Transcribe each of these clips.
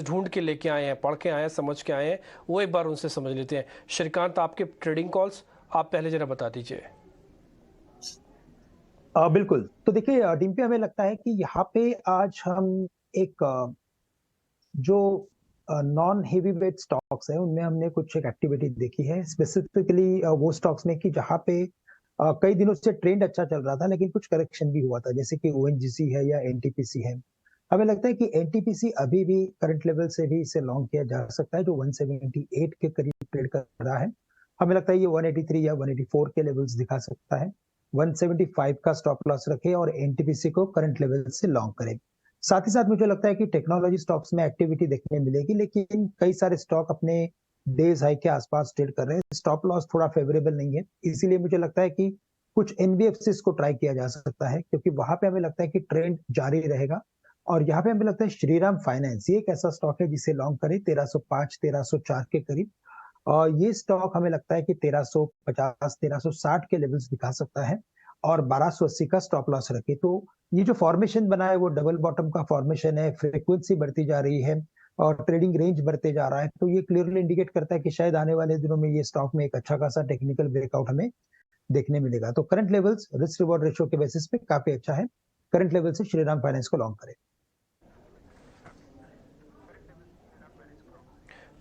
ढूंढ के लेके आए हैं, पढ़ के आए हैं, समझ के आए हैं, वो एक बार उनसे समझ लेते हैं। श्रीकांत, आपके ट्रेडिंग कॉल्स आप पहले जरा बता दीजिए। बिल्कुल। तो देखिए डिम्पी, हमें लगता है कि यहाँ पे आज हम एक जो नॉन हेवी वेट स्टॉक्स है उनमें हमने कुछ एक एक्टिविटी देखी है, स्पेसिफिकली वो स्टॉक्स में कि जहाँ पे कई दिनों से ट्रेंड अच्छा चल रहा था लेकिन कुछ करेक्शन भी हुआ था, जैसे कि ओएनजीसी है या एनटीपीसी है। हमें लगता है कि एनटीपीसी अभी भी करंट लेवल से भी इसे लॉन्ग किया जा सकता है, जो 178 के करीब ट्रेड कर रहा है। हमें लगता है ये 183 या 184 के लेवल्स दिखा सकता है। 175 का स्टॉप लॉस रखे और एनटीपीसी को करंट लेवल से लॉन्ग करें। साथ ही साथ मुझे लगता है कि टेक्नोलॉजी स्टॉक्स में एक्टिविटी देखने मिलेगी, लेकिन कई सारे स्टॉक अपने डेज हाई के आसपास ट्रेड कर रहे हैं, स्टॉप लॉस थोड़ा फेवरेबल नहीं है। इसीलिए मुझे लगता है कि कुछ एनबीएफसी को ट्राई किया जा सकता है, क्योंकि वहां पे हमें लगता है कि ट्रेंड जारी रहेगा। और यहाँ पे हमें लगता है श्रीराम फाइनेंस ये एक ऐसा स्टॉक है जिसे लॉन्ग करे 1305 1304 के करीब। और ये स्टॉक हमें लगता है कि 1350 1360 के लेवल्स दिखा सकता है और 1280 का स्टॉप लॉस रखे। तो ये जो फॉर्मेशन बना है वो डबल बॉटम का फॉर्मेशन है, फ्रीक्वेंसी बढ़ती जा रही है और ट्रेडिंग रेंज बढ़ते जा रहा है। तो ये क्लियरली इंडिकेट करता है कि शायद आने वाले दिनों में ये स्टॉक में एक अच्छा खासा टेक्निकल ब्रेकआउट हमें देखने मिलेगा। तो current levels risk reward ratio के बेसिस पे काफी अच्छा है। करंट लेवल से श्रीराम फाइनेंस को लॉन्ग करें।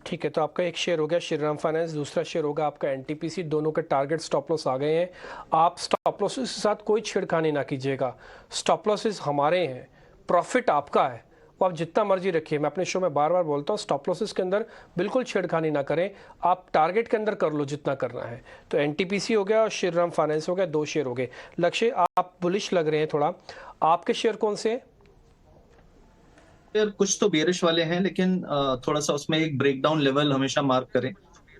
ठीक है, तो आपका एक शेयर हो गया श्रीराम फाइनेंस, दूसरा शेयर होगा आपका एनटीपीसी। दोनों के टारगेट स्टॉप लॉस आ गए हैं। आप स्टॉप लॉसेस के साथ कोई छेड़खानी ना कीजिएगा। स्टॉप लॉसेस हमारे हैं, प्रॉफिट आपका है, वो आप जितना मर्जी रखिए। मैं अपने शो में बार बार बोलता हूँ, स्टॉप लॉसेस के अंदर बिल्कुल छेड़खानी ना करें। आप टारगेट के अंदर कर लो जितना करना है। तो एनटीपीसी हो गया और श्रीराम फाइनेंस हो गया, दो शेयर हो गए। लक्ष्य, आप बुलिश लग रहे हैं थोड़ा, आपके शेयर कौन से हैं? यार कुछ तो बेरिश वाले हैं, लेकिन थोड़ा सा उसमें एक ब्रेकडाउन लेवल हमेशा मार्क करें।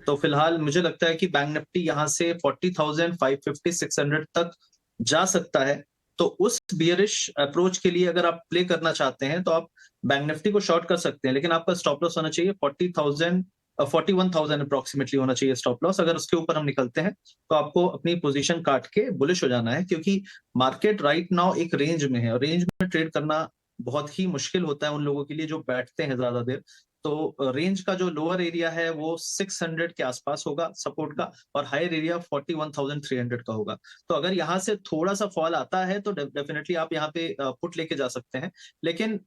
तो फिलहाल मुझे लगता है कि बैंक निफ्टी यहाँ से 40,550 600 तक जा सकता है। तो उस बियरिश अप्रोच के लिए अगर आप प्ले करना चाहते हैं तो आप बैंक निफ्टी को शॉर्ट कर सकते हैं, लेकिन आपका स्टॉप लॉस होना चाहिए 41,000 अप्रोक्सीमेटली होना चाहिए स्टॉप लॉस। अगर उसके ऊपर हम निकलते हैं तो आपको अपनी पोजीशन काट के बुलिश हो जाना है, क्योंकि मार्केट राइट नाउ एक रेंज में है और रेंज में ट्रेड करना बहुत ही मुश्किल होता है उन लोगों के लिए जो बैठते हैं ज्यादा देर। तो रेंज का जो लोअर एरिया है वो 600 के आसपास होगा सपोर्ट का, और हायर एरिया 41,300 का होगा। तो अगर यहाँ से थोड़ा सा फॉल आता है तो डेफिनेटली आप यहाँ पे पुट लेके जा सकते हैं। लेकिन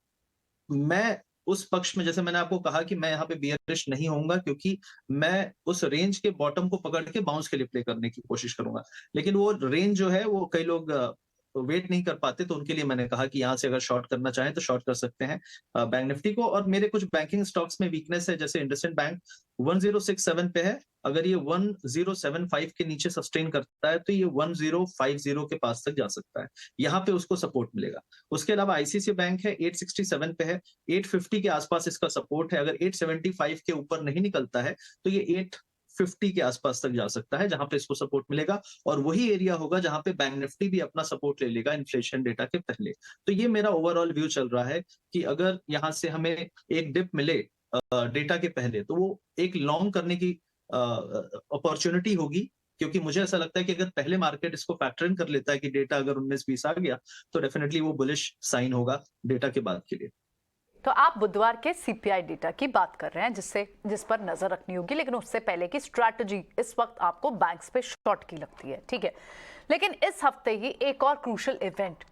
मैं उस पक्ष में, जैसे मैंने आपको कहा कि मैं यहाँ पे बियरिश नहीं होऊंगा, क्योंकि मैं उस रेंज के बॉटम को पकड़ के बाउंस के लिए प्ले करने की कोशिश करूंगा। लेकिन वो रेंज जो है वो कई लोग वेट नहीं कर पाते, तो उनके लिए मैंने कहा कि यहाँ से अगर शॉर्ट करना चाहें तो शॉर्ट कर सकते हैं बैंक निफ्टी को। और मेरे कुछ बैंकिंग स्टॉक्स में वीकनेस है, जैसे इंडसइंड बैंक 1067 पे है। अगर ये 1075 के नीचे सस्टेन करता है तो ये 1050 के पास तक जा सकता है, यहाँ पे उसको सपोर्ट मिलेगा। उसके अलावा आईसीआईसीआई बैंक है 867 पे है, 850 के आसपास इसका सपोर्ट है। अगर 875 के ऊपर नहीं निकलता है तो ये 850 के आसपास तक जा सकता है, जहां पे इसको सपोर्ट मिलेगा। और वही एरिया होगा जहां पे बैंक निफ्टी भी अपना सपोर्ट ले लेगा इन्फ्लेशन डेटा के पहले। तो ये मेरा ओवरऑल व्यू चल रहा है कि अगर यहाँ से हमें एक डिप मिले डेटा के पहले, तो वो एक लॉन्ग करने की अपॉर्चुनिटी होगी। क्योंकि मुझे ऐसा लगता है कि अगर पहले मार्केट इसको फैक्टर इन कर लेता है कि डेटा अगर 19-20 आ गया, तो डेफिनेटली वो बुलिश साइन होगा डेटा के बाद के लिए। तो आप बुधवार के सीपीआई डेटा की बात कर रहे हैं, जिस पर नजर रखनी होगी, लेकिन उससे पहले की स्ट्रैटेजी इस वक्त आपको बैंक्स पे शॉर्ट की लगती है, ठीक है। लेकिन इस हफ्ते ही एक और क्रूशियल इवेंट